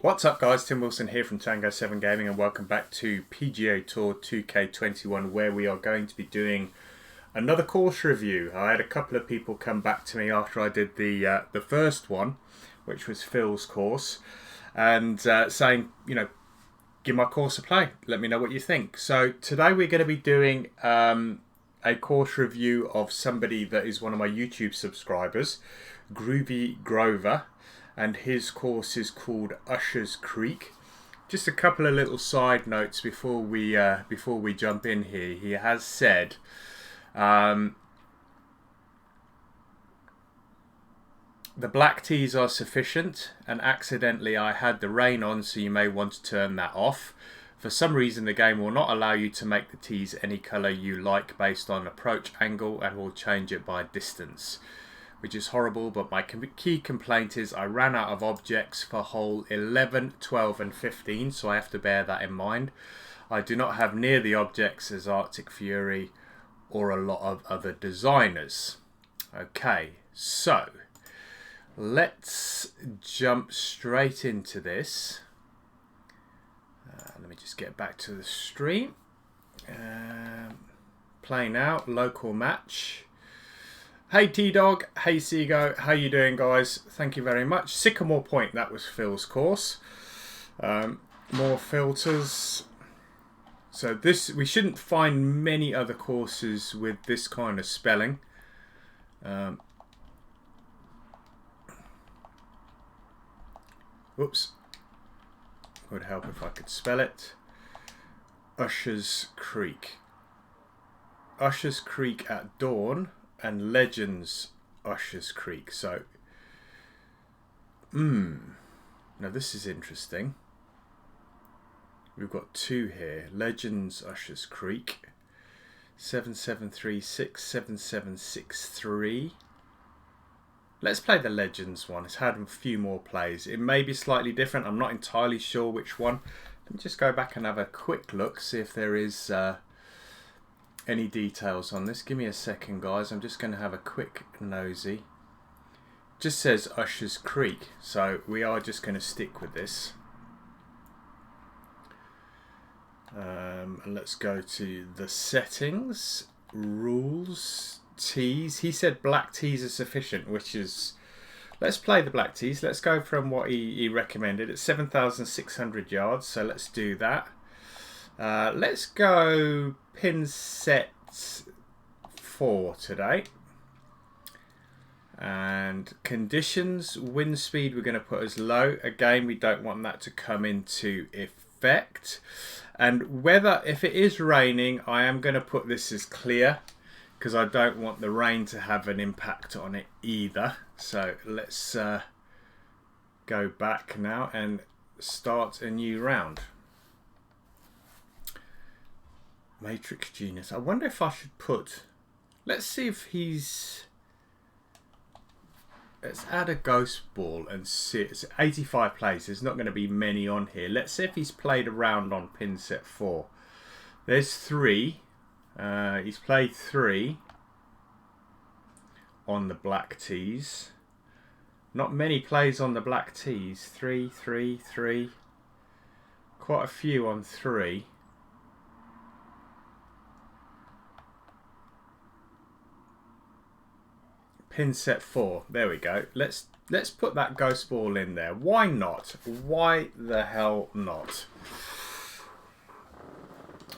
What's up guys, Tim Wilson here from Tango 7 Gaming and welcome back to PGA Tour 2K21 where we are going to be doing another course review. I had a couple of people come back to me after I did the first one, which was Phil's course, and saying, give my course a play, let me know what you think. So today we're going to be doing a course review of somebody that is one of my YouTube subscribers, Groovy Grover. And his course is called Usshers Creek. Just a couple of little side notes before we jump in here. He has said the black tees are sufficient, and accidentally I had the rain on, so you may want to turn that off. For some reason the game will not allow you to make the tees any colour you like based on approach angle, and will change it by distance, which is horrible. But my key complaint is I ran out of objects for hole 11, 12 and 15, so I have to bear that in mind. I do not have near the objects as Arctic Fury or a lot of other designers. Okay, so let's jump straight into this. Let me just get back to the stream. Play now, local match. Hey T-Dog, hey Seago, how you doing guys? Thank you very much. Sycamore Point, that was Phil's course. More filters. So this, we shouldn't find many other courses with this kind of spelling. Whoops. Would help if I could spell it. Usshers Creek. Usshers Creek at dawn. And Legends Usshers Creek. So, now this is interesting. We've got two here. Legends Usshers Creek. 7736, 7763. Let's play the Legends one. It's had a few more plays. It may be slightly different. I'm not entirely sure which one. Let me just go back and have a quick look, see if there is any details on this. Give me a second guys, I'm just going to have a quick nosy. Just says Usshers Creek, so we are just going to stick with this. And let's go to the settings, rules, tees. He said black tees are sufficient, which is, let's play the black tees. Let's go from what he recommended. It's 7,600 yards, so let's do that. Let's go pin set 4 today. And conditions, wind speed we're going to put as low. Again, we don't want that to come into effect. And weather, if it is raining, I am going to put this as clear, because I don't want the rain to have an impact on it either. So let's go back now and start a new round. Matrix Genius. I wonder if I should put, let's see if he's, let's add a ghost ball and see. It's 85 plays. There's not going to be many on here. Let's see if he's played around on pin set 4. There's 3. He's played 3 on the black tees. Not many plays on the black tees. 3, 3, 3. Quite a few on 3. Pin set 4. There we go. Let's put that ghost ball in there. Why not? Why the hell not?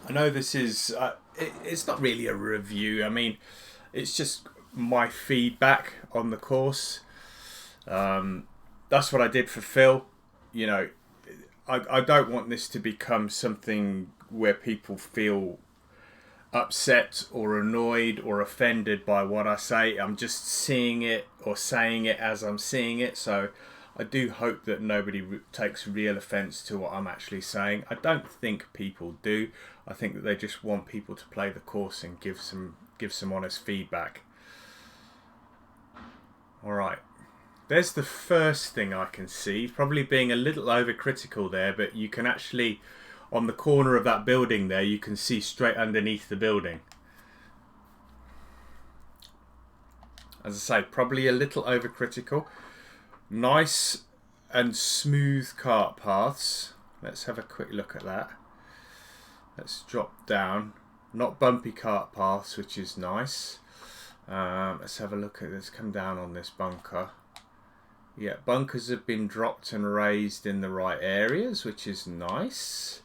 I know this is it's not really a review. I mean, it's just my feedback on the course. That's what I did for Phil. You know, I don't want this to become something where people feel upset or annoyed or offended by what I say. I'm just seeing it or saying it as I'm seeing it, so I do hope that nobody takes real offence to what I'm actually saying. I don't think people do. I think that they just want people to play the course and give some honest feedback. Alright, there's the first thing I can see. Probably being a little overcritical there, but you can actually, on the corner of that building there, you can see straight underneath the building. As I say, probably a little overcritical. Nice and smooth cart paths. Let's have a quick look at that. Let's drop down. Not bumpy cart paths, which is nice. Let's have a look at this. Come down on this bunker. Yeah, bunkers have been dropped and raised in the right areas, which is nice.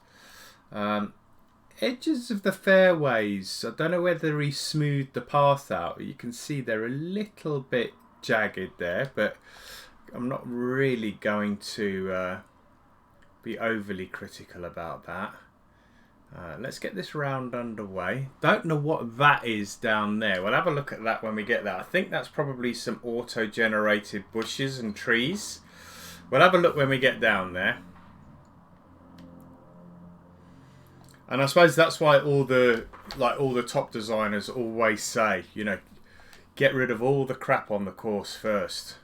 Edges of the fairways, I don't know whether he smoothed the path out. You can see they're a little bit jagged there, but I'm not really going to be overly critical about that. Let's get this round underway. Don't know what that is down there. We'll have a look at that when we get there. I think that's probably some auto-generated bushes and trees. We'll have a look when we get down there. And I suppose that's why all the top designers always say, you know, get rid of all the crap on the course first.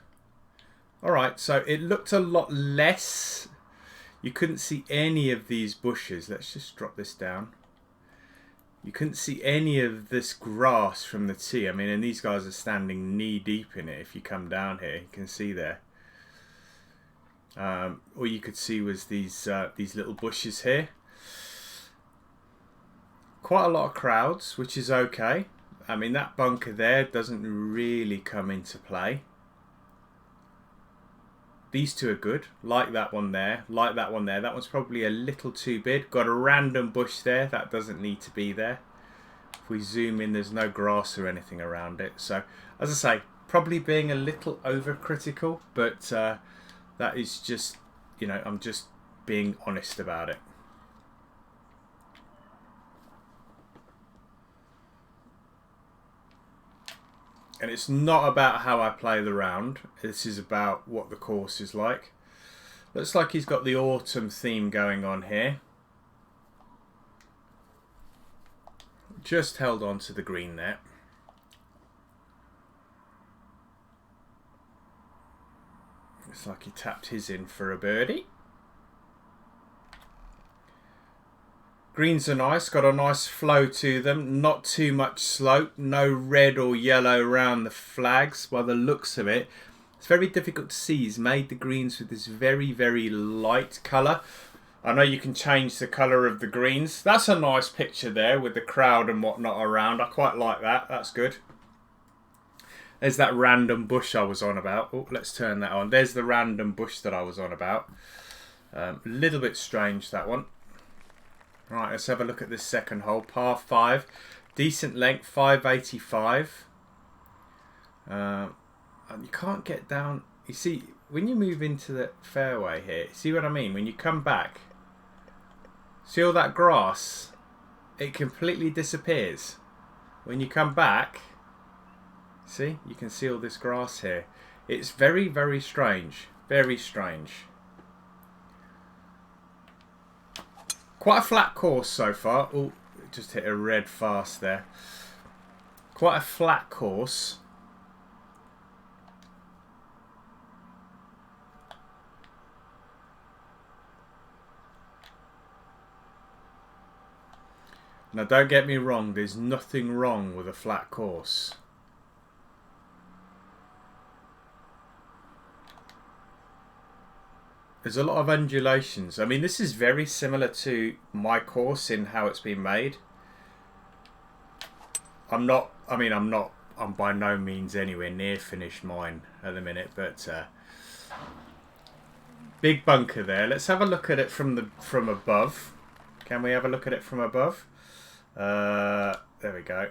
Alright, so it looked a lot less. You couldn't see any of these bushes. Let's just drop this down. You couldn't see any of this grass from the tee. I mean, and these guys are standing knee deep in it. If you come down here, you can see there. All you could see was these little bushes here. Quite a lot of crowds, which is okay. I mean, that bunker there doesn't really come into play. These two are good. Like that one there. Like that one there. That one's probably a little too big. Got a random bush there. That doesn't need to be there. If we zoom in, there's no grass or anything around it. So, as I say, probably being a little overcritical. But that is just, you know, I'm just being honest about it. And it's not about how I play the round. This is about what the course is like. Looks like he's got the autumn theme going on here. Just held on to the green there. Looks like he tapped his in for a birdie. Greens are nice, got a nice flow to them, not too much slope, no red or yellow around the flags by the looks of it. It's very difficult to see. He's made the greens with this very, very light colour. I know you can change the colour of the greens. That's a nice picture there with the crowd and whatnot around. I quite like that. That's good. There's that random bush I was on about. Oh, let's turn that on. There's the random bush that I was on about. A little bit strange, that one. Right, let's have a look at this second hole. Par 5. Decent length, 585. And you can't get down. You see, when you move into the fairway here, see what I mean? When you come back, see all that grass? It completely disappears. When you come back, see? You can see all this grass here. It's very, very strange. Very strange. Quite a flat course so far. Oh, just hit a red fast there. Quite a flat course. Now don't get me wrong, there's nothing wrong with a flat course. There's a lot of undulations. I mean, this is very similar to my course in how it's been made. I'm by no means anywhere near finished mine at the minute, but big bunker there. Let's have a look at it from above. Can we have a look at it from above? There we go.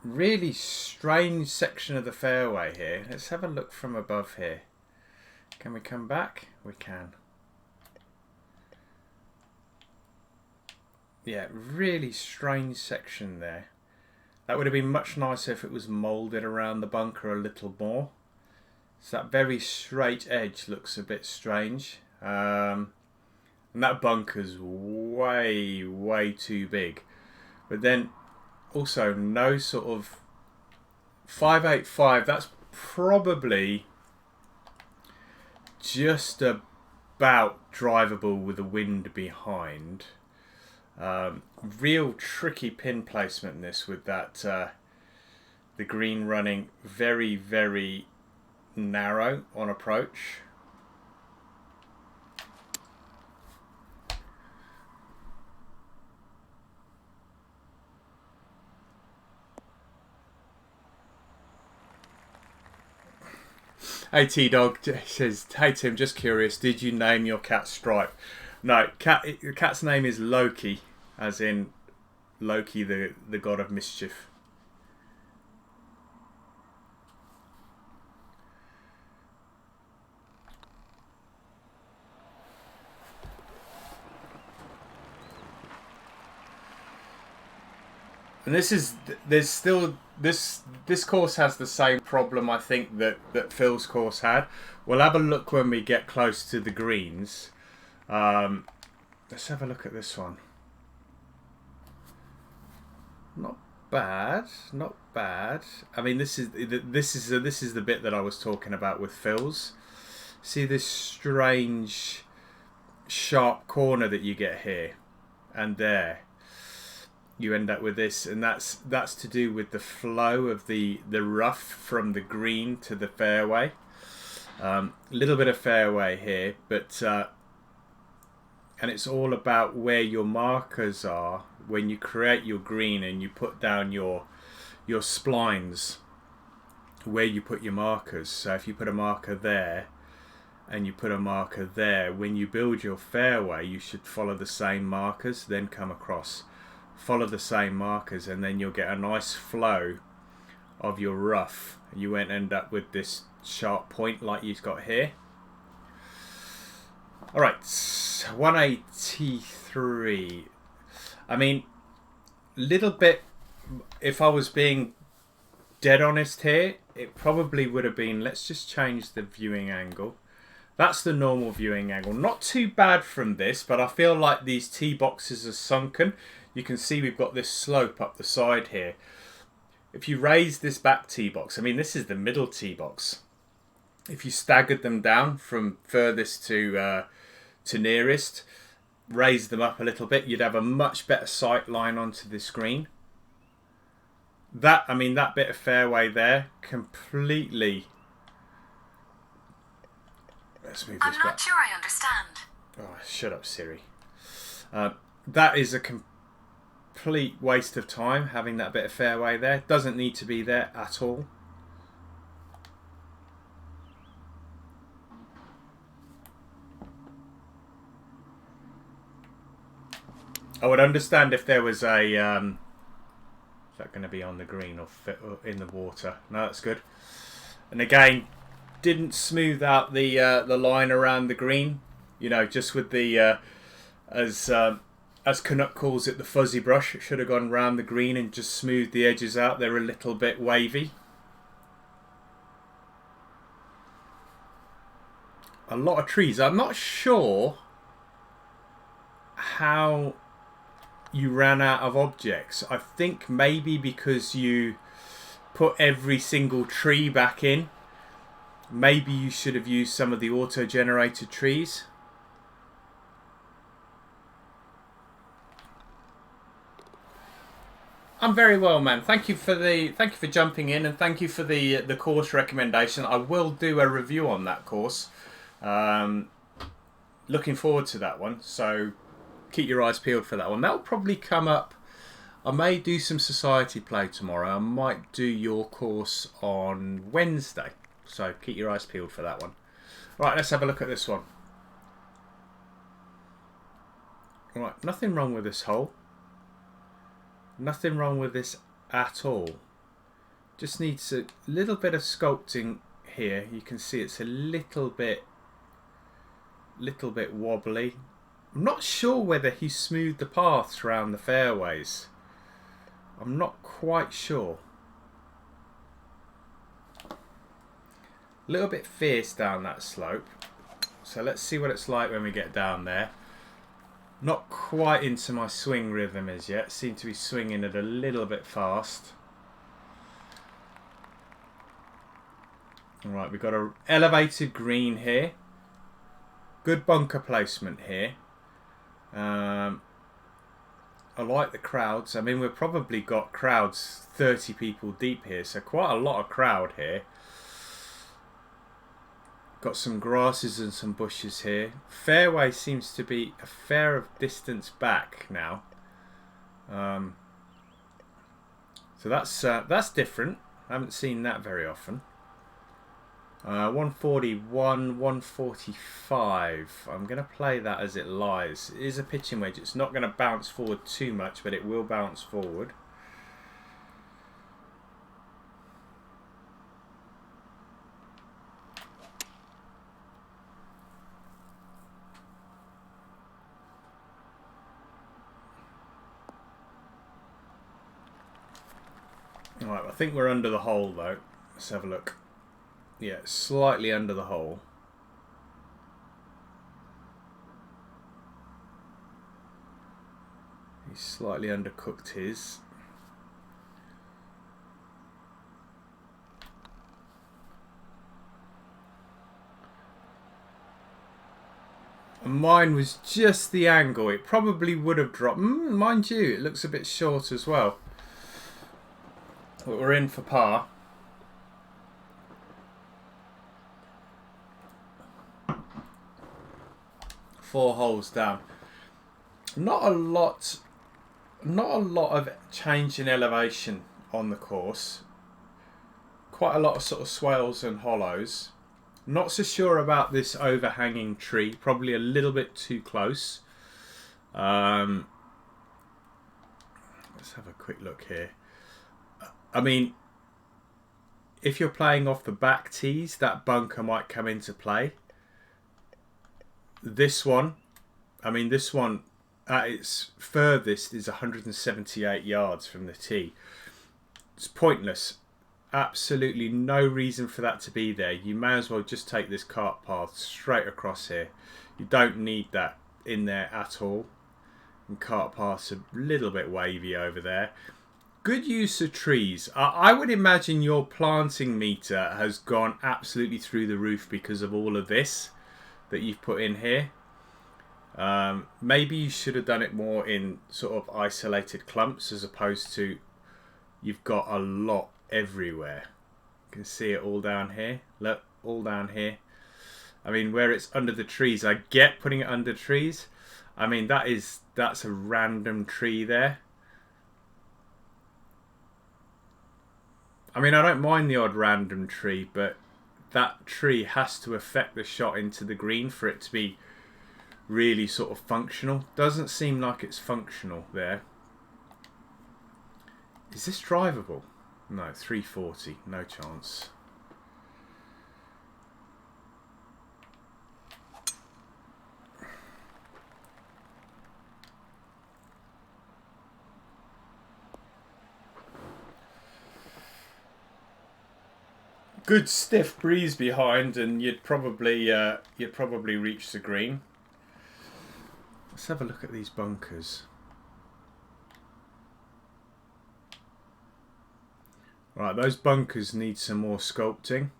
Really strange section of the fairway here. Let's have a look from above here. Can we come back? We can. Yeah, really strange section there. That would have been much nicer if it was moulded around the bunker a little more. So that very straight edge looks a bit strange. And that bunker's way, way too big. But then also no sort of 585, that's probably just about drivable with the wind behind. Real tricky pin placement in this with that the green running very, very narrow on approach. Hey T-Dog says, hey Tim, just curious, did you name your cat Stripe? No, the cat's name is Loki, as in Loki, the god of mischief. And there's still this course has the same problem, I think, that Phil's course had. We'll have a look when we get close to the greens. Let's have a look at this one. Not bad, not bad. I mean, this is the bit that I was talking about with Phil's. See this strange sharp corner that you get here and there. You end up with this, and that's to do with the flow of the rough from the green to the fairway. Little bit of fairway here, but and it's all about where your markers are when you create your green and you put down your splines, where you put your markers. So if you put a marker there and you put a marker there, when you build your fairway, you should follow the same markers, then come across. Follow the same markers, and then you'll get a nice flow of your rough. You won't end up with this sharp point like you've got here. Alright, 183. I mean, little bit, if I was being dead honest here, it probably would have been, let's just change the viewing angle. That's the normal viewing angle. Not too bad from this, but I feel like these tee boxes are sunken. You can see we've got this slope up the side here. If you raise this back tee box, I mean, this is the middle tee box. If you staggered them down from furthest to nearest, raise them up a little bit, you'd have a much better sight line onto the screen. That bit of fairway there, completely. Let's move this back. I'm not sure I understand. Oh, shut up, Siri. That is a complete waste of time, having that bit of fairway there. Doesn't need to be there at all. I would understand if there was a is that going to be on the green or in the water? No, that's good. And again, didn't smooth out the line around the green, you know, just with the as Canuck calls it, the fuzzy brush. It should have gone round the green and just smoothed the edges out. They're a little bit wavy. A lot of trees. I'm not sure how you ran out of objects. I think maybe because you put every single tree back in. Maybe you should have used some of the auto-generated trees. I'm very well, man. Thank you for jumping in, and thank you for the course recommendation. I will do a review on that course. Looking forward to that one. So keep your eyes peeled for that one. That'll probably come up. I may do some society play tomorrow. I might do your course on Wednesday. So keep your eyes peeled for that one. Right, let's have a look at this one. Right, nothing wrong with this hole. Nothing wrong with this at all. Just needs a little bit of sculpting here. You can see it's a little bit wobbly. I'm not sure whether he smoothed the paths around the fairways. I'm not quite sure. A little bit fierce down that slope. So let's see what it's like when we get down there. Not quite into my swing rhythm as yet. Seem to be swinging it a little bit fast. Alright, we've got an elevated green here. Good bunker placement here. I like the crowds. I mean, we've probably got crowds 30 people deep here. So quite a lot of crowd here. Got some grasses and some bushes here. Fairway seems to be a fair distance back now. So that's different. I haven't seen that very often. 141, 145. I'm going to play that as it lies. It is a pitching wedge. It's not going to bounce forward too much, but it will bounce forward. Alright, I think we're under the hole though. Let's have a look. Yeah, slightly under the hole. He's slightly undercooked his. And mine was just the angle. It probably would have dropped. Mind you, it looks a bit short as well. But we're in for par. Four holes down. Not a lot of change in elevation on the course. Quite a lot of sort of swales and hollows. Not so sure about this overhanging tree. Probably a little bit too close. Let's have a quick look here. I mean, if you're playing off the back tees, that bunker might come into play. This one, I mean, this one at its furthest is 178 yards from the tee. It's pointless. Absolutely no reason for that to be there. You may as well just take this cart path straight across here. You don't need that in there at all. And cart path's a little bit wavy over there. Good use of trees. I would imagine your planting meter has gone absolutely through the roof because of all of this that you've put in here. Maybe you should have done it more in sort of isolated clumps as opposed to you've got a lot everywhere. You can see it all down here. Look, all down here. I mean, where it's under the trees, I get putting it under trees. I mean, that's a random tree there. I mean, I don't mind the odd random tree, but that tree has to affect the shot into the green for it to be really sort of functional. Doesn't seem like it's functional there. Is this drivable? No, 340, no chance. Good stiff breeze behind, and you'd probably reach the green. Let's have a look at these bunkers. Right, those bunkers need some more sculpting.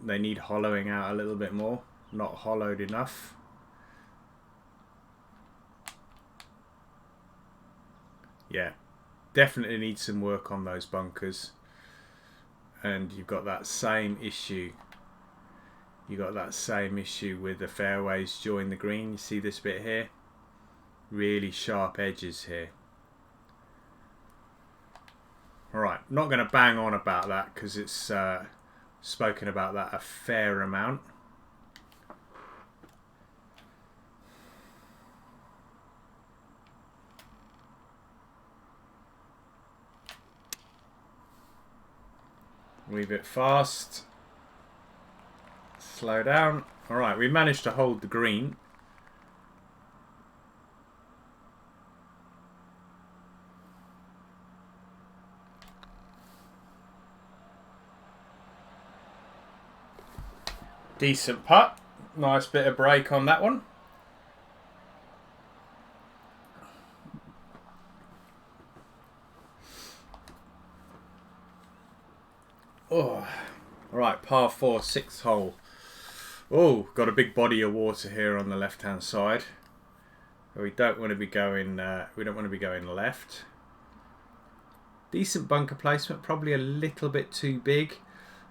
They need hollowing out a little bit more. Not hollowed enough. Yeah, definitely need some work on those bunkers. And you've got that same issue. You've got that same issue with the fairways join the green. You see this bit here? Really sharp edges here. Alright, not going to bang on about that because it's spoken about that a fair amount. Leave it fast. Slow down. Alright, we managed to hold the green. Decent putt. Nice bit of break on that one. Oh, right, par 4, 6th hole. Oh, got a big body of water here on the left-hand side. We don't want to be going. We don't want to be going left. Decent bunker placement, probably a little bit too big.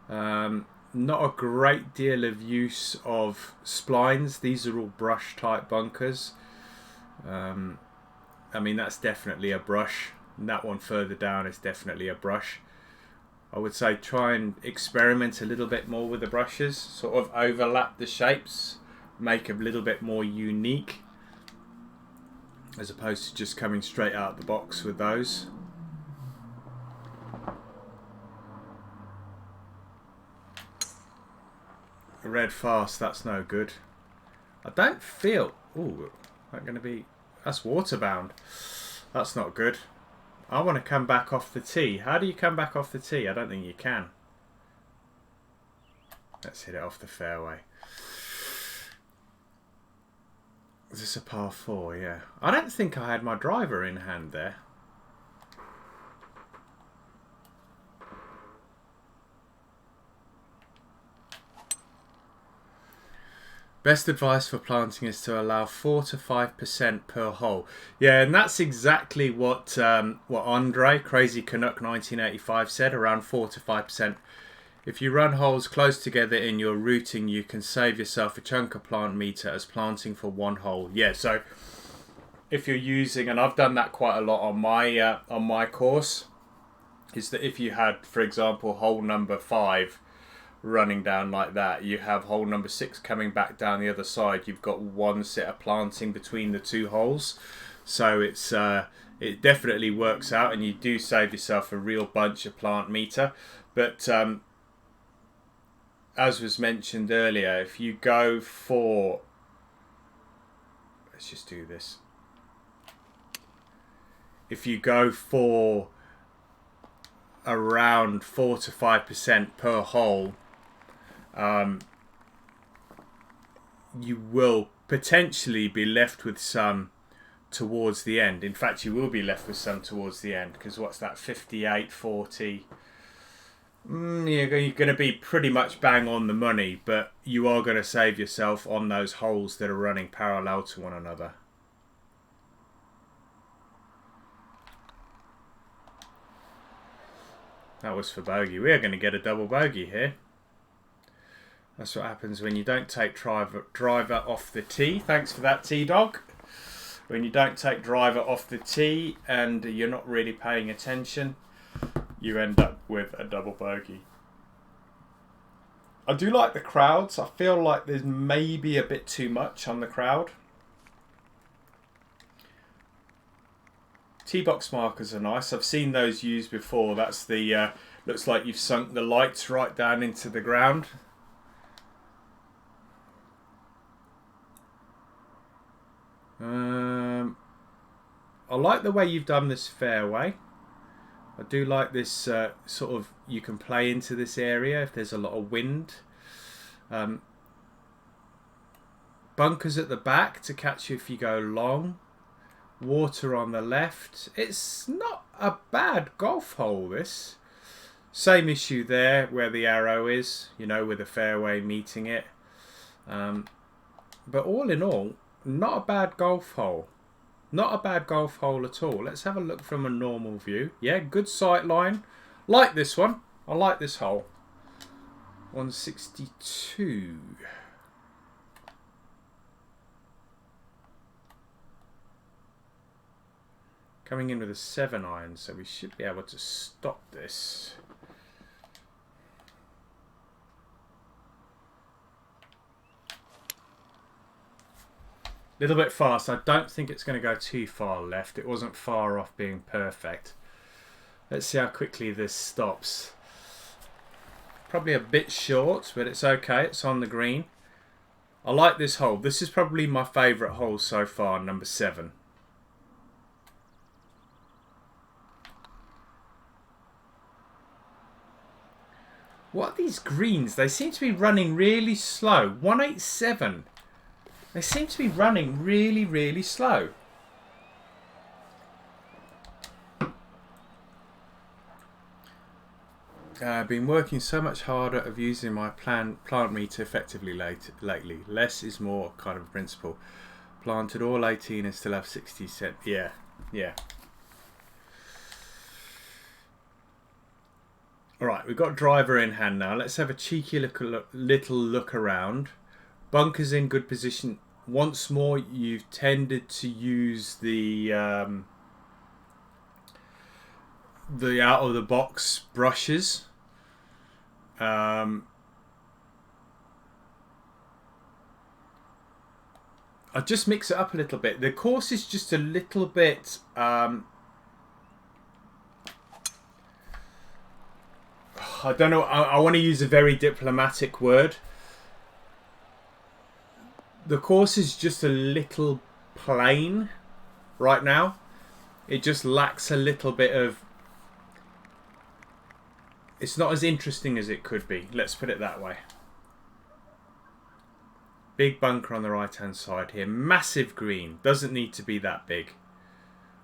Not Not a great deal of use of splines. These are all brush type bunkers. I mean, that's definitely a brush. And that one further down is definitely a brush. I would say try and experiment a little bit more with the brushes. Sort of overlap the shapes. Make a little bit more unique. As opposed to just coming straight out of the box with those. Red fast, that's no good. I don't feel... Ooh, that's going to be... That's waterbound. That's not good. I want to come back off the tee. How do you come back off the tee? I don't think you can. Let's hit it off the fairway. Is this a par 4? Yeah. I don't think I had my driver in hand there. Best advice for planting is to allow 4 to 5% per hole. Yeah, and that's exactly what Andre, Crazy Canuck 1985 said, around 4 to 5%. If you run holes close together in your routing, you can save yourself a chunk of plant meter as planting for one hole. Yeah, so if you're using, and I've done that quite a lot on my course, is that if you had, for example, hole number 5 running down like that, you have hole number 6 coming back down the other side, you've got one set of planting between the two holes, so it's it definitely works out, and you do save yourself a real bunch of plant meter. But as was mentioned earlier, if you go for, let's just do this, if you go for around 4 to 5% per hole, you will potentially be left with some towards the end. In fact, you will be left with some towards the end, because what's that, 58, 40? You're going to be pretty much bang on the money, but you are going to save yourself on those holes that are running parallel to one another. That was for bogey. We are going to get a double bogey here. That's what happens when you don't take driver off the tee. Thanks for that, T-Dog. When you don't take driver off the tee and you're not really paying attention, you end up with a double bogey. I do like the crowds. I feel like there's maybe a bit too much on the crowd. Tee-box markers are nice. I've seen those used before. That's the, looks like you've sunk the lights right down into the ground. I like the way you've done this fairway. I do like this sort of, you can play into this area if there's a lot of wind. Bunkers at the back to catch you if you go long. Water on the left. It's not a bad golf hole, this. Same issue there where the arrow is, you know, with the fairway meeting it. But all in all, not a bad golf hole. Not a bad golf hole at all. Let's have a look from a normal view. Yeah, good sight line. Like this one. I like this hole. 162. Coming in with a 7-iron, so we should be able to stop this. Little bit fast. I don't think it's going to go too far left. It wasn't far off being perfect. Let's see how quickly this stops. Probably a bit short, but it's okay. It's on the green. I like this hole. This is probably my favourite hole so far, number 7. What are these greens? They seem to be running really slow. 187. They seem to be running really, really slow. I've been working so much harder of using my plant meter effectively lately. Less is more kind of principle. Planted all 18 and still have 60 cent. Yeah, yeah. Alright, we've got driver in hand now. Let's have a cheeky little look around. Bunker's in good position. Once more, you've tended to use the out of the box brushes. I just mix it up a little bit. The course is just a little bit I don't know, I want to use a very diplomatic word. The course is just a little plain right now. It just lacks a little bit of... It's not as interesting as it could be. Let's put it that way. Big bunker on the right hand side here. Massive green. Doesn't need to be that big.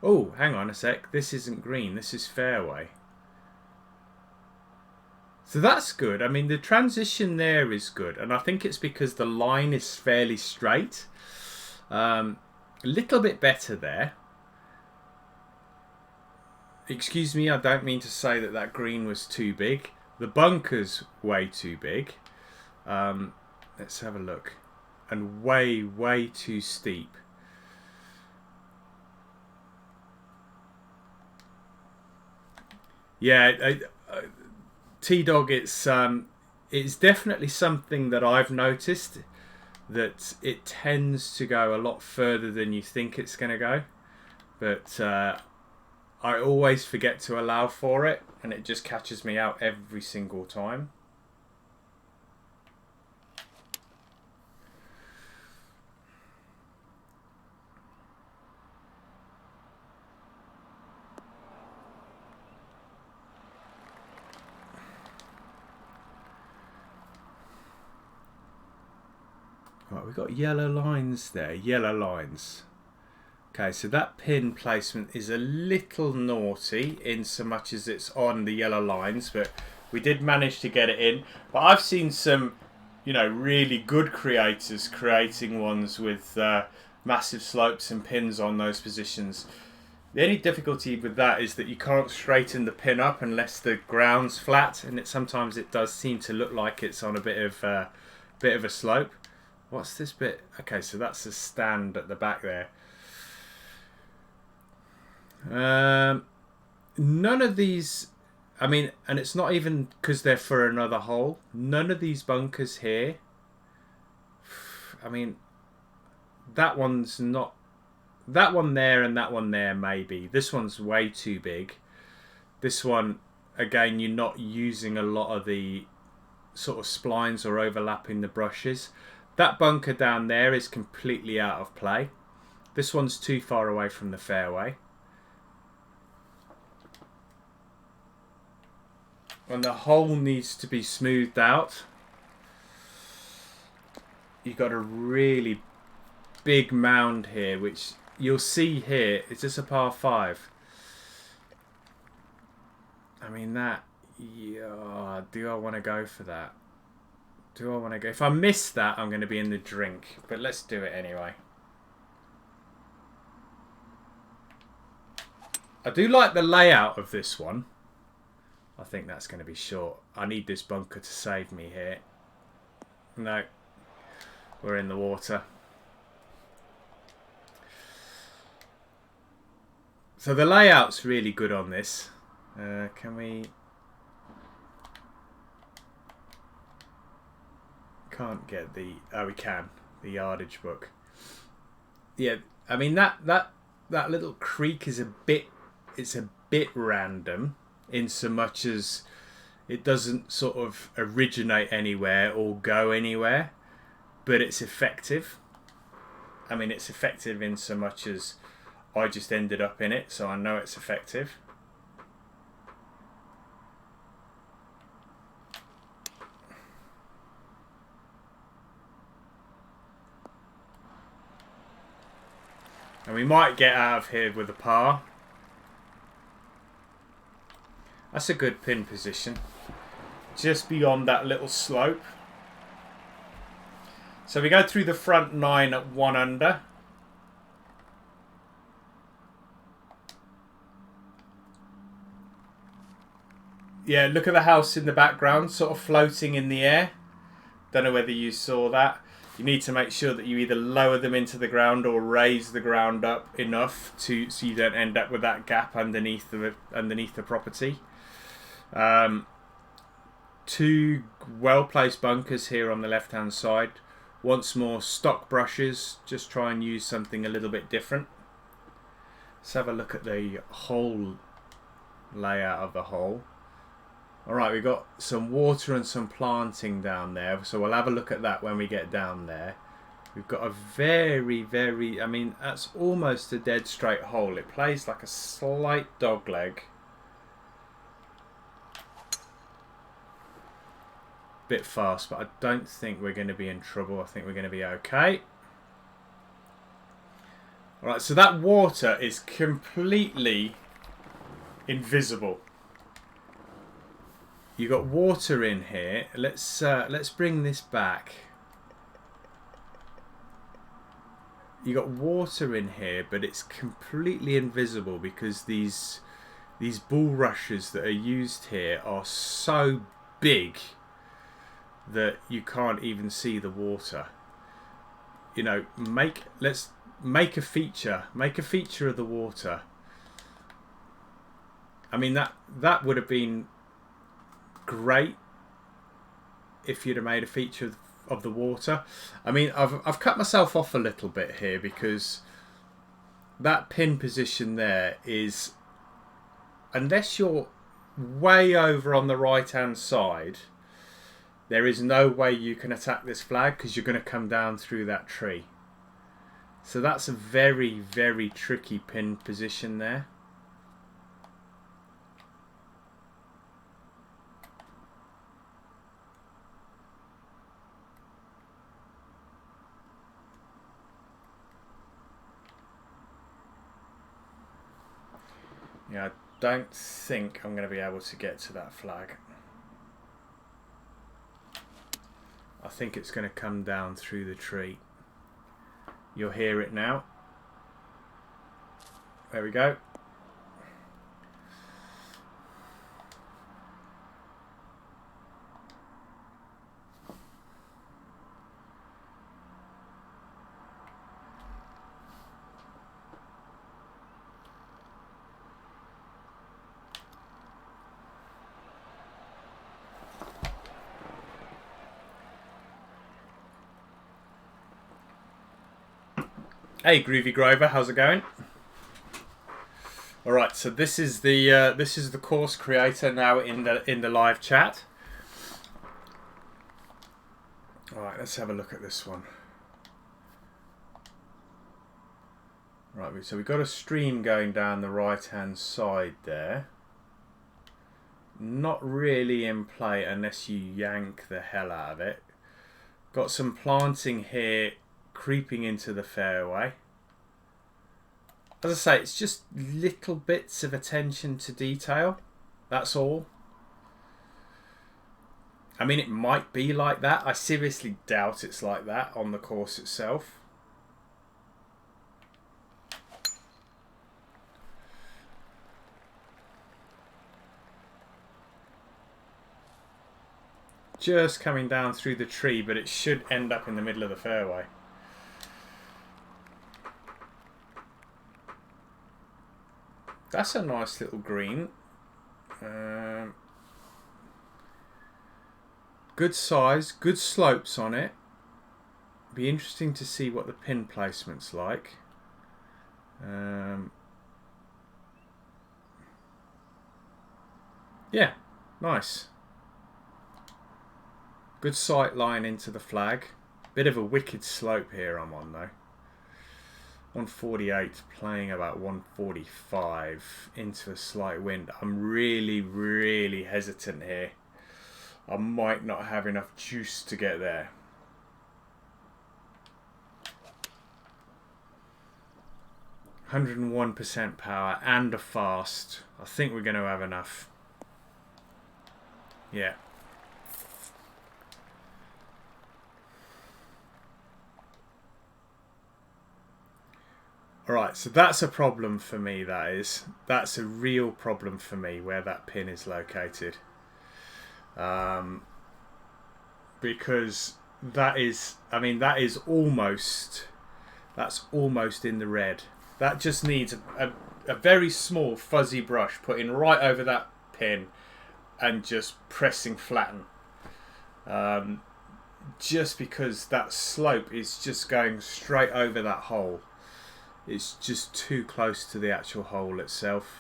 Oh, hang on a sec. This isn't green. This is fairway. So that's good. I mean, the transition there is good. And I think it's because the line is fairly straight. A little bit better there. Excuse me, I don't mean to say that that green was too big. The bunker's way too big. Let's have a look. And way, way too steep. Yeah, T-Dog, it's definitely something that I've noticed, that it tends to go a lot further than you think it's going to go. But I always forget to allow for it, and it just catches me out every single time. Right, we've got yellow lines there, yellow lines. Okay, so that pin placement is a little naughty in so much as it's on the yellow lines, but we did manage to get it in. But I've seen some, you know, really good creators creating ones with massive slopes and pins on those positions. The only difficulty with that is that you can't straighten the pin up unless the ground's flat, and sometimes it does seem to look like it's on a bit of a slope. What's this bit? Okay, so that's the stand at the back there. None of these, I mean, and it's not even because they're for another hole. None of these bunkers here, I mean, that one's not, that one there and that one there maybe. This one's way too big. This one, again, you're not using a lot of the sort of splines or overlapping the brushes. That bunker down there is completely out of play. This one's too far away from the fairway. And the hole needs to be smoothed out. You've got a really big mound here, which you'll see here. Is this a par 5? I mean, that... Yeah, do I want to go for that? Do I want to go? If I miss that, I'm going to be in the drink. But let's do it anyway. I do like the layout of this one. I think that's going to be short. I need this bunker to save me here. No. We're in the water. So the layout's really good on this. Can we... Can't get the... Oh, we can. The yardage book. Yeah, I mean, that little creek is a bit... It's a bit random, in so much as it doesn't sort of originate anywhere or go anywhere, but it's effective. I mean, it's effective in so much as I just ended up in it, so I know it's effective. And we might get out of here with a par. That's a good pin position. Just beyond that little slope. So we go through the front 9 at 1 under. Yeah, look at the house in the background, sort of floating in the air. Don't know whether you saw that. You need to make sure that you either lower them into the ground or raise the ground up enough so you don't end up with that gap underneath the property. Two well-placed bunkers here on the left-hand side. Once more, stock brushes. Just try and use something a little bit different. Let's have a look at the hole layout of the hole. Alright, we've got some water and some planting down there, so we'll have a look at that when we get down there. We've got a very, I mean, that's almost a dead straight hole. It plays like a slight dog leg. Bit fast, but I don't think we're going to be in trouble. I think we're going to be okay. Alright, so that water is completely invisible. You got water in here. Let's bring this back. You got water in here, but it's completely invisible because these bulrushes that are used here are so big that you can't even see the water. You know, let's make a feature. Make a feature of the water. I mean, that would have been great if you'd have made a feature of the water. I mean, I've cut myself off a little bit here because that pin position there is, unless you're way over on the right hand side, there is no way you can attack this flag because you're going to come down through that tree. So that's a very, very tricky pin position there. Yeah, I don't think I'm going to be able to get to that flag. I think it's going to come down through the tree. You'll hear it now. There we go. Hey Groovy Grover, how's it going? All right, so this is the course creator now in the live chat. All right, let's have a look at this one. Right, so we've got a stream going down the right hand side there. Not really in play unless you yank the hell out of it. Got some planting here creeping into the fairway. As I say, it's just little bits of attention to detail. That's all. I mean, it might be like that. I seriously doubt it's like that on the course itself. Just coming down through the tree, but it should end up in the middle of the fairway. That's a nice little green. Good size, good slopes on it. Be interesting to see what the pin placement's like. Yeah, nice. Good sight line into the flag. Bit of a wicked slope here I'm on though. 148 playing about 145 into a slight wind. I'm really hesitant here. I might not have enough juice to get there. %101 power and a fast. I think we're going to have enough. Yeah. Alright, so that's a problem for me, that is. That's a real problem for me, where that pin is located. because that is, I mean, that's almost in the red. That just needs a very small fuzzy brush put in right over that pin and just pressing flatten. Just because that slope is just going straight over that hole. It's just too close to the actual hole itself.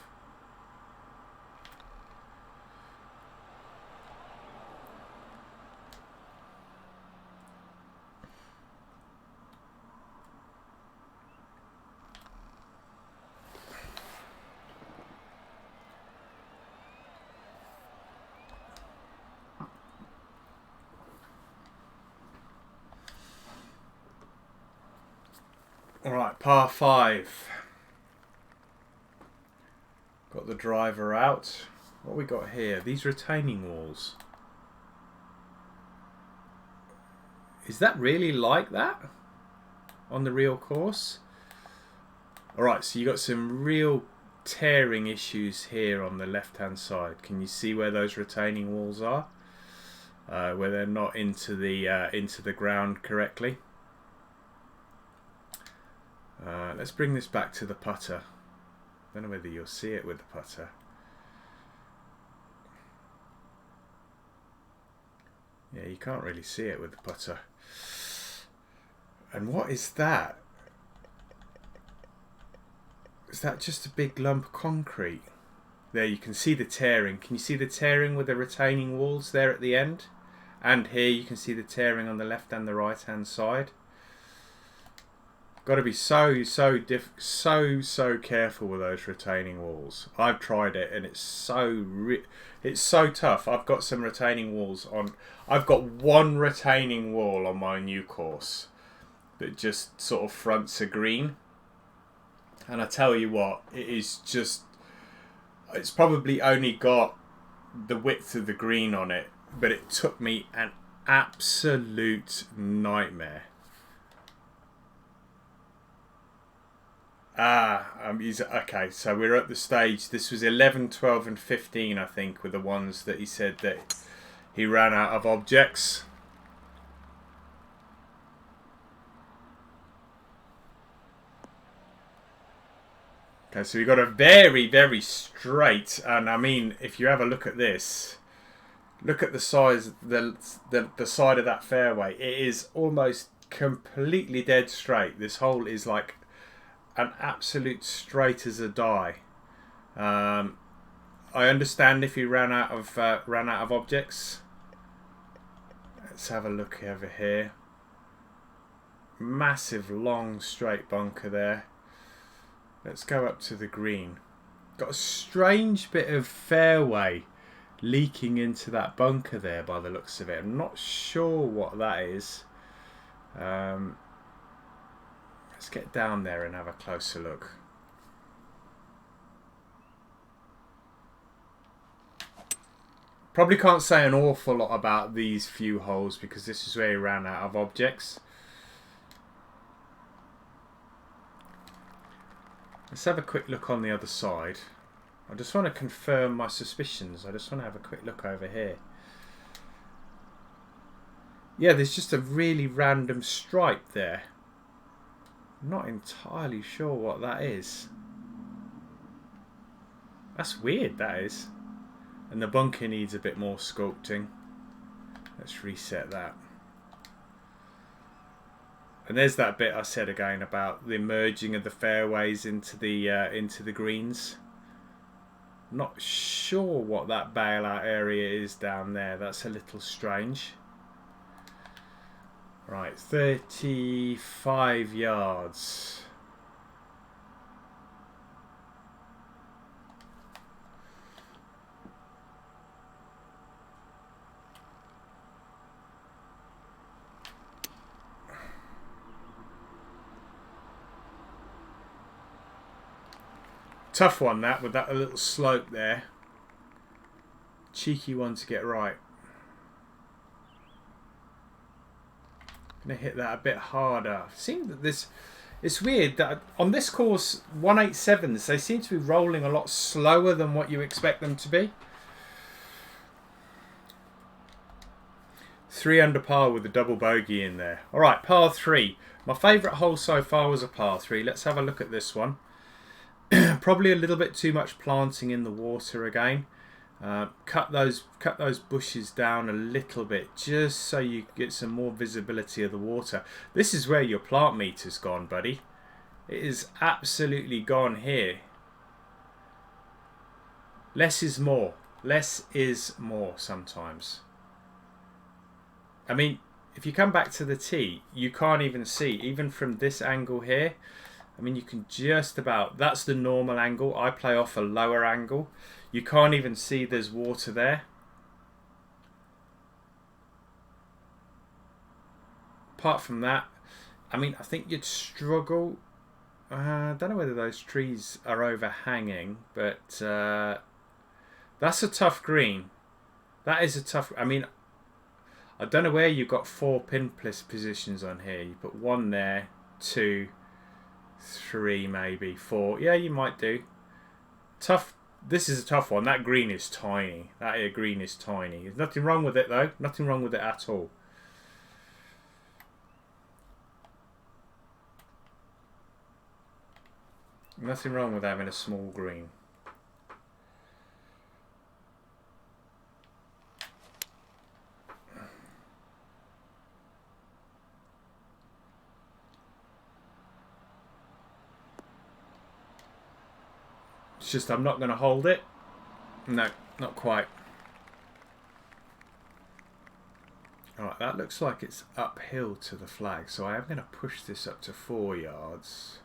Alright, par 5. Got the driver out. What we got here? These retaining walls. Is that really like that on the real course? Alright, so you got some real tearing issues here on the left hand side. Can you see where those retaining walls are? Where they're not into the ground correctly. Let's bring this back to the putter. I don't know whether you'll see it with the putter. Yeah, you can't really see it with the putter. And what is that? Is that just a big lump of concrete? There, you can see the tearing. Can you see the tearing with the retaining walls there at the end? And here you can see the tearing on the left and the right hand side. Got to be so careful with those retaining walls. I've tried it and it's so tough. I've got some retaining walls on. I've got one retaining wall on my new course that just sort of fronts a green. And I tell you what, it is just, it's probably only got the width of the green on it, but it took me an absolute nightmare. Okay, so we're at the stage. This was 11, 12 and 15, I think, were the ones that he said that he ran out of objects. Okay, so we got a very straight, and I mean, if you have a look at this, look at the size, the side of that fairway. It is almost completely dead straight. This hole is like an absolute straight as a die. I understand if you ran out of objects. Let's have a look over here. Massive long straight bunker there. Let's go up to the green. Got a strange bit of fairway leaking into that bunker there by the looks of it. I'm not sure what that is. Let's get down there and have a closer look. Probably can't say an awful lot about these few holes because this is where he ran out of objects. Let's have a quick look on the other side. I just want to confirm my suspicions. I just want to have a quick look over here. Yeah, there's just a really random stripe there. I'm not entirely sure what that is. That's weird, that is. And the bunker needs a bit more sculpting. Let's reset that. And there's that bit I said again about the merging of the fairways into the greens. Not sure what that bailout area is down there. That's a little strange. Right, 35 yards. Tough one that, with that little slope there. Cheeky one to get right. Gonna hit that a bit harder. Seems that this, it's weird that on this course 187s they seem to be rolling a lot slower than what you expect them to be. 3 under par with a double bogey in there. All right, par 3. My favourite hole so far was a par 3. Let's have a look at this one. Probably a little bit too much planting in the water again. Cut those bushes down a little bit just so you get some more visibility of the water. This is where your plant meter's gone, buddy. It is absolutely gone here. Less is more. Less is more sometimes. I mean, if you come back to the tee, you can't even see, even from this angle here. I mean, you can just about, that's the normal angle. I play off a lower angle. You can't even see there's water there. Apart from that, I mean, I think you'd struggle. I don't know whether those trees are overhanging, but that's a tough green. That is a tough, I mean, I don't know where you've got 4 pin positions on here. You put 1 there, 2, 3 maybe, 4. Yeah, you might do. Tough. This is a tough one. That green is tiny. That green is tiny. There's nothing wrong with it though. Nothing wrong with it at all. Nothing wrong with having a small green. It's just I'm not going to hold it. No, not quite. Alright, that looks like it's uphill to the flag, so I am going to push this up to 4 yards.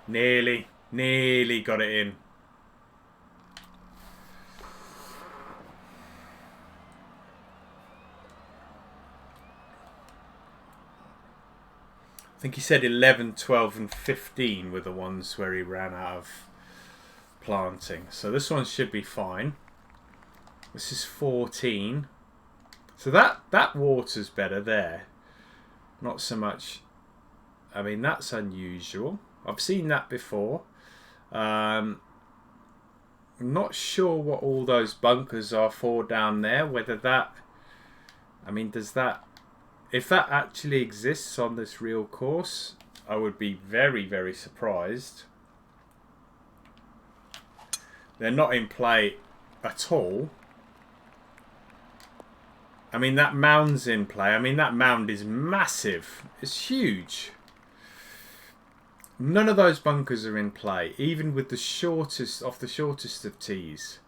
Nearly got it in. I think he said 11, 12 and 15 were the ones where he ran out of planting. So this one should be fine. This is 14. So that water's better there. Not so much. I mean, that's unusual. I've seen that before. I'm not sure what all those bunkers are for down there. Whether that... I mean, does that... If that actually exists on this real course, I would be very, very surprised. They're not in play at all. I mean, that mound's in play. I mean, that mound is massive. It's huge. None of those bunkers are in play, even with the shortest of tees.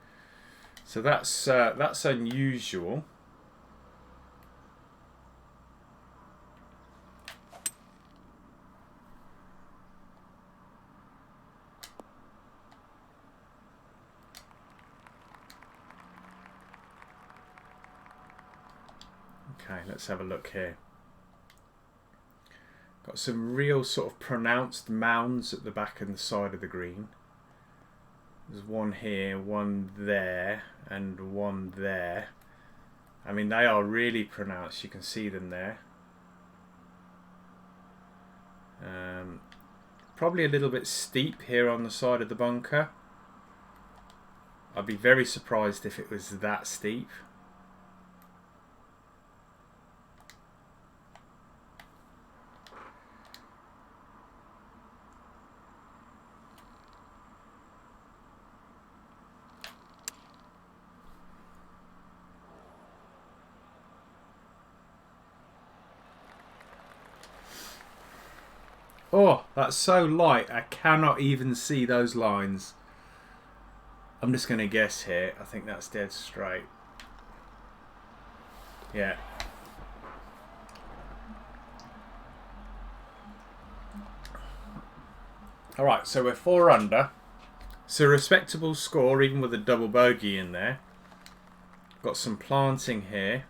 So that's unusual. Okay, let's have a look here. Got some real sort of pronounced mounds at the back and the side of the green. There's one here, one there, and one there. I mean, they are really pronounced. You can see them there. Probably a little bit steep here on the side of the bunker. I'd be very surprised if it was that steep. Oh, that's so light, I cannot even see those lines. I'm just going to guess here. I think that's dead straight. Yeah. Alright, so we're 4 under. It's a respectable score, even with a double bogey in there. Got some planting here.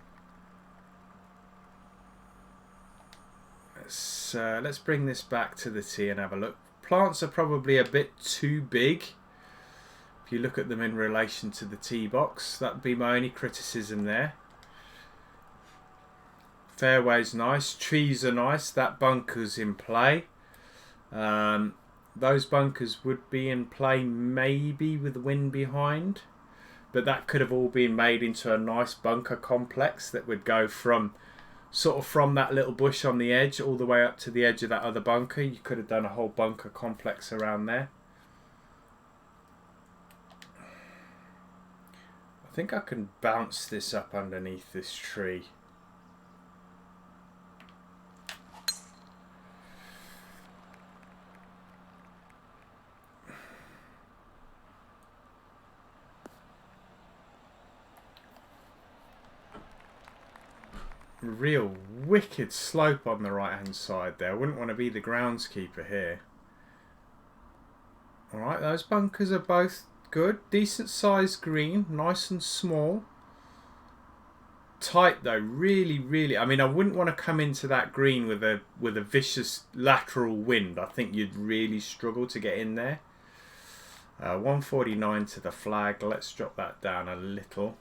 Let's bring this back to the tee and have a look. Plants are probably a bit too big. If you look at them in relation to the tee box, that would be my only criticism there. Fairway's nice. Trees are nice. That bunker's in play. those bunkers would be in play maybe with the wind behind, but that could have all been made into a nice bunker complex that would go from sort of from that little bush on the edge all the way up to the edge of that other bunker. You could have done a whole bunker complex around there. I think I can bounce this up underneath this tree. Real wicked slope on the right hand side there. I wouldn't want to be the groundskeeper here. Alright, those bunkers are both good. Decent sized green, nice and small. Tight though, really. I mean, I wouldn't want to come into that green with a vicious lateral wind. I think you'd really struggle to get in there. 149 to the flag. Let's drop that down a little.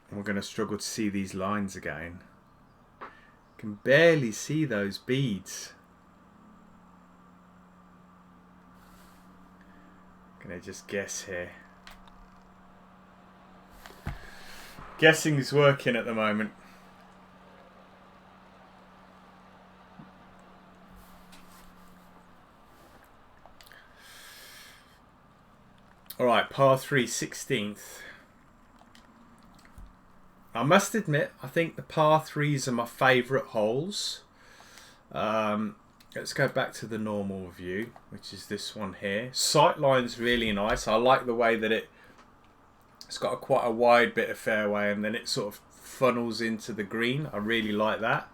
We're going to struggle to see these lines again. Can barely see those beads. Gonna just guess here. Guessing is working at the moment. Alright, par 3, 16th. I must admit, I think the par 3s are my favourite holes. Let's go back to the normal view, which is this one here. Sightline's really nice. I like the way that it's got quite a wide bit of fairway and then it sort of funnels into the green. I really like that.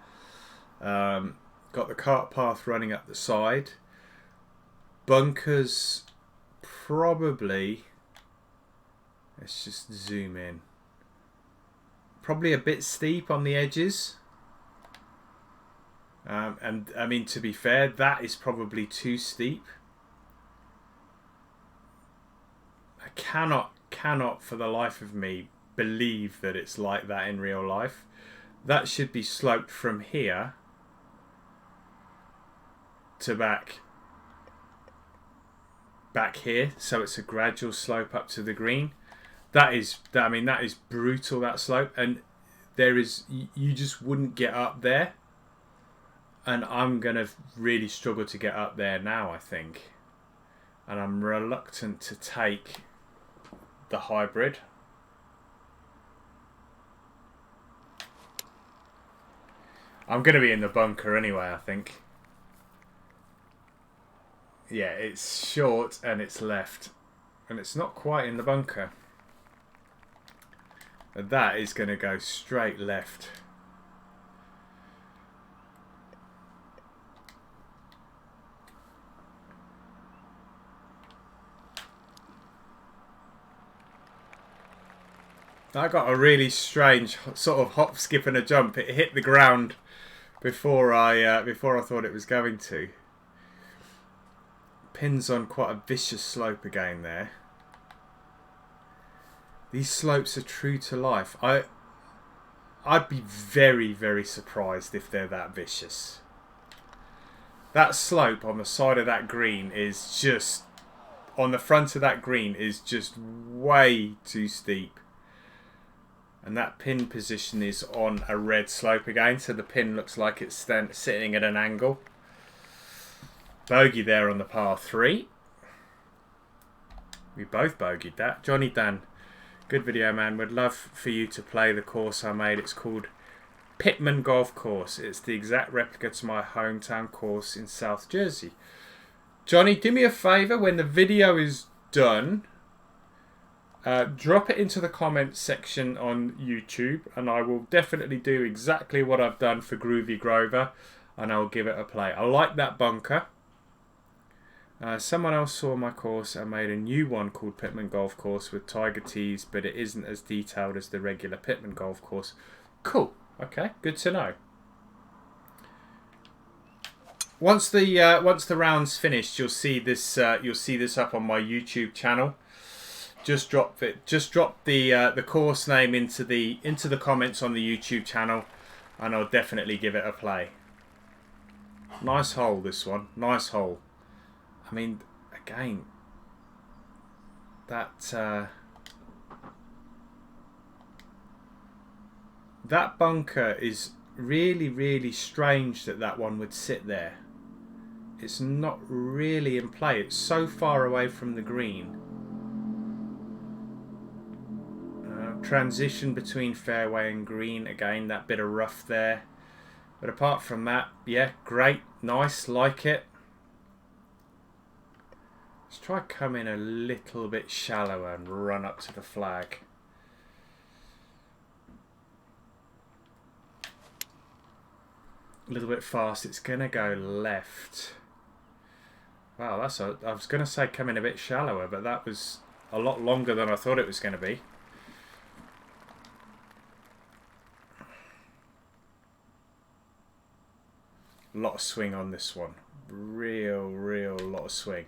Got the cart path running up the side. Bunkers, probably, let's just zoom in. Probably a bit steep on the edges. And I mean, to be fair, that is probably too steep. I cannot for the life of me believe that it's like that in real life. That should be sloped from here to back here, so it's a gradual slope up to the green. That is brutal, that slope, and you just wouldn't get up there. And I'm going to really struggle to get up there now, I think. And I'm reluctant to take the hybrid. I'm going to be in the bunker anyway, I think. Yeah, it's short and it's left. And it's not quite in the bunker. But that is going to go straight left. I got a really strange sort of hop, skip and a jump. It hit the ground before I thought it was going to. Pins on quite a vicious slope again there. These slopes are true to life. I'd be very, very surprised if they're that vicious. That slope on the side of that green is just, on the front of that green is just way too steep. And that pin position is on a red slope again, so the pin looks like it's sitting at an angle. Bogey there on the par 3. We both bogeyed that. Johnny Dan, good video, man. Would love for you to play the course I made. It's called Pittman Golf Course. It's the exact replica to my hometown course in South Jersey. Johnny, do me a favour. When the video is done, drop it into the comments section on YouTube, and I will definitely do exactly what I've done for Groovy Grover, and I'll give it a play. I like that bunker. Someone else saw my course and made a new one called Pittman Golf Course with Tiger Tees, but it isn't as detailed as the regular Pittman Golf Course. Cool. Okay, good to know. once the round's finished, you'll see this up on my YouTube channel. Just drop the course name into the comments on the YouTube channel, and I'll definitely give it a play. Nice hole, this one. Nice hole. I mean, again, that bunker is really, really strange that one would sit there. It's not really in play. It's so far away from the green. Transition between fairway and green. Again, that bit of rough there. But apart from that, yeah, great. Nice. Like it. Let's try come in a little bit shallower and run up to the flag. A little bit fast. It's going to go left. Wow, I was going to say come in a bit shallower, but that was a lot longer than I thought it was going to be. A lot of swing on this one. Real lot of swing.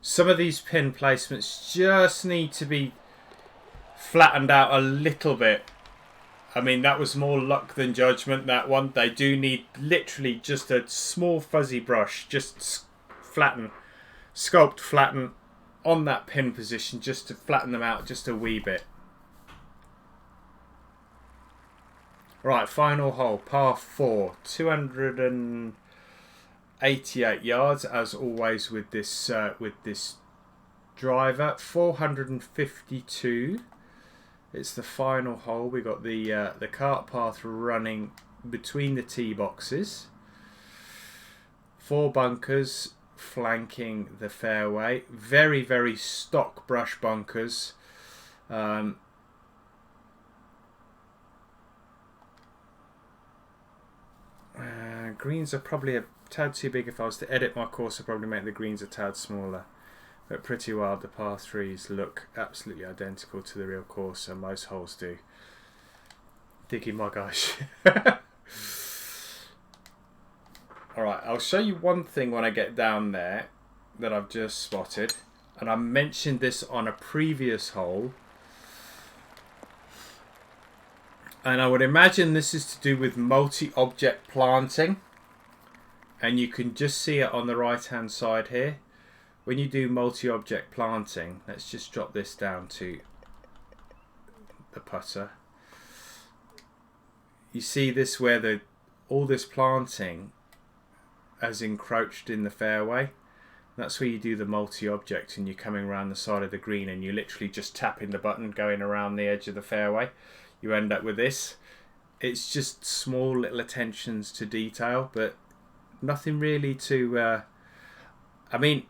Some of these pin placements just need to be flattened out a little bit. I mean, that was more luck than judgment, that one. They do need literally just a small fuzzy brush. Just sculpt, flatten on that pin position just to flatten them out just a wee bit. Right, final hole, par 4, 288 yards as always with this driver. 452. It's the final hole. We got the cart path running between the tee boxes. 4 bunkers flanking the fairway. Very stock brush bunkers. Greens are probably a tad too big. If I was to edit my course, I'd probably make the greens a tad smaller. But pretty wild. The par 3s look absolutely identical to the real course, so most holes do. Diggy my gosh. Alright, I'll show you one thing when I get down there that I've just spotted. And I mentioned this on a previous hole. And I would imagine this is to do with multi-object planting. And you can just see it on the right hand side here. When you do multi-object planting, let's just drop this down to the putter. You see this where all this planting has encroached in the fairway. That's where you do the multi-object and you're coming around the side of the green and you're literally just tapping the button going around the edge of the fairway. You end up with this. It's just small little attentions to detail, but nothing really to... I mean,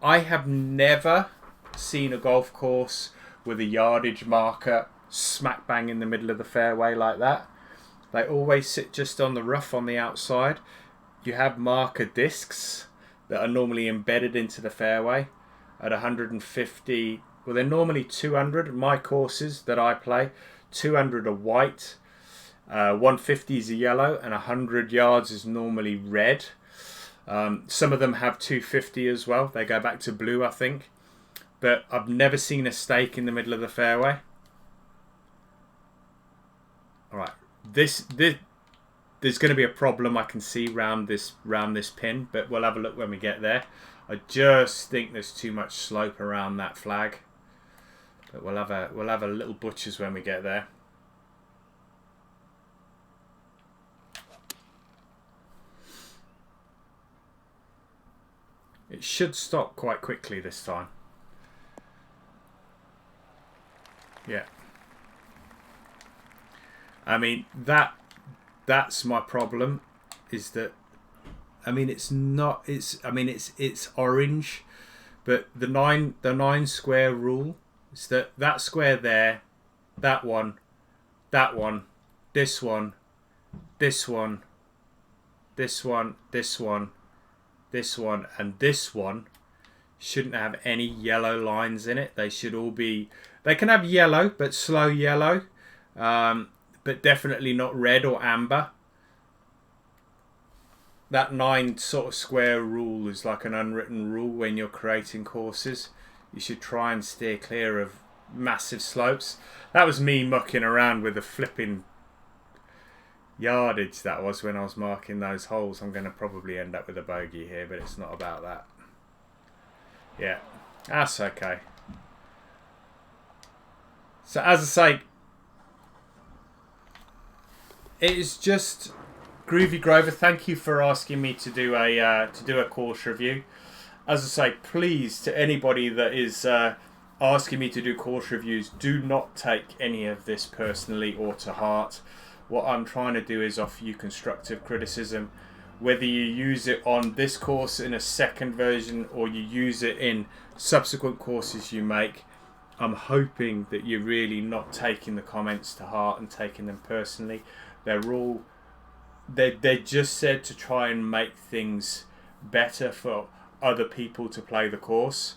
I have never seen a golf course with a yardage marker smack bang in the middle of the fairway like that. They always sit just on the rough on the outside. You have marker discs that are normally embedded into the fairway at 150. Well, they're normally 200. My courses that I play, 200 are white, 150 is a yellow, and 100 yards is normally red. Some of them have 250 as well. They go back to blue, I think. But I've never seen a stake in the middle of the fairway. All right, there's going to be a problem I can see round this pin, but we'll have a look when we get there. I just think there's too much slope around that flag, but we'll have a little butchers when we get there. It should stop quite quickly this time. Yeah. I mean, that's my problem, is that, I mean, it's orange, but the nine square rule is that square there, that one, this one, this one, this one, this one, this one, and this one shouldn't have any yellow lines in it. They should all be, they can have yellow, but slow yellow, but definitely not red or amber. that 9 sort of square rule is like an unwritten rule when you're creating courses. You should try and steer clear of massive slopes. That was me mucking around with the flipping yardage that was when I was marking those holes. I'm going to probably end up with a bogey here, but it's not about that. Yeah, that's okay. So as I say, it is just Groovy Grover. Thank you for asking me to do a course review. As I say, please, to anybody that is asking me to do course reviews, do not take any of this personally or to heart. What I'm trying to do is offer you constructive criticism. Whether you use it on this course in a second version or you use it in subsequent courses you make, I'm hoping that you're really not taking the comments to heart and taking them personally. They're just said to try and make things better for other people to play the course.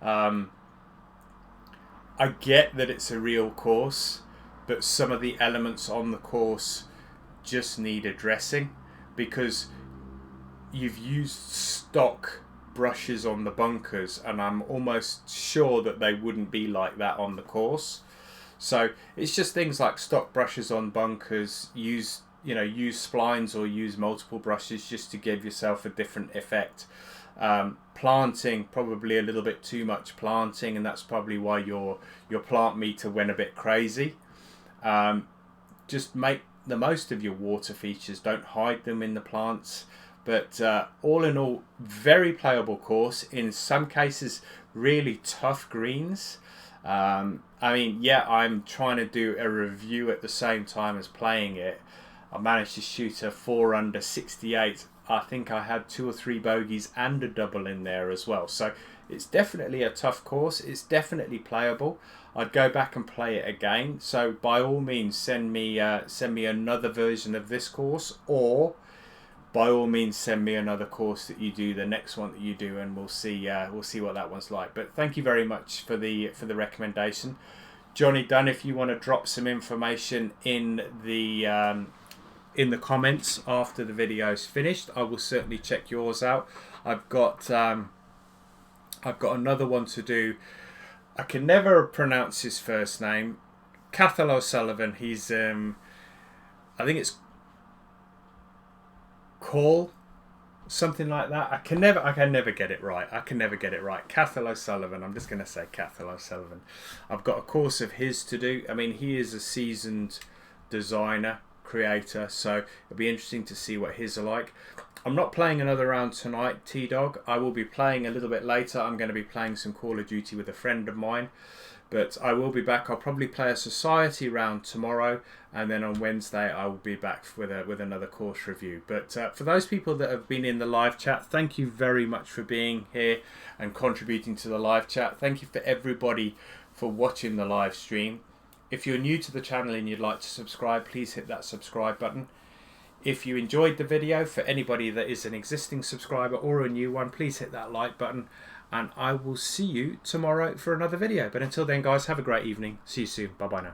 I get that it's a real course, but some of the elements on the course just need addressing because you've used stock brushes on the bunkers, and I'm almost sure that they wouldn't be like that on the course. So it's just things like stock brushes on bunkers, use splines or use multiple brushes just to give yourself a different effect. Planting, probably a little bit too much planting, and that's probably why your plant meter went a bit crazy. Just make the most of your water features, don't hide them in the plants. But all in all, very playable course. In some cases, really tough greens. I mean, yeah, I'm trying to do a review at the same time as playing it. I managed to shoot a 4 under 68. I think I had 2 or 3 bogeys and a double in there as well. So it's definitely a tough course. It's definitely playable. I'd go back and play it again. So by all means, send me another version of this course, or by all means send me another course that you do, the next one that you do, and we'll see what that one's like. But thank you very much for the recommendation, Johnny Dunn. If you want to drop some information in the comments after the video's finished, I will certainly check yours out. I've got another one to do. I can never pronounce his first name. Cathal O'Sullivan. He's I think it's Call, something like that. I can never get it right. Cathal O'Sullivan. I'm just going to say Cathal O'Sullivan. I've got a course of his to do. I mean, he is a seasoned designer, creator, so it'll be interesting to see what his are like. I'm not playing another round tonight, T-Dog. I will be playing a little bit later. I'm going to be playing some Call of Duty with a friend of mine. But I will be back. I'll probably play a society round tomorrow, and then on Wednesday I will be back with another course review. But for those people that have been in the live chat, thank you very much for being here and contributing to the live chat. Thank you for everybody for watching the live stream. If you're new to the channel and you'd like to subscribe, please hit that subscribe button. If you enjoyed the video, for anybody that is an existing subscriber or a new one, please hit that like button. And I will see you tomorrow for another video. But until then, guys, have a great evening. See you soon. Bye-bye now.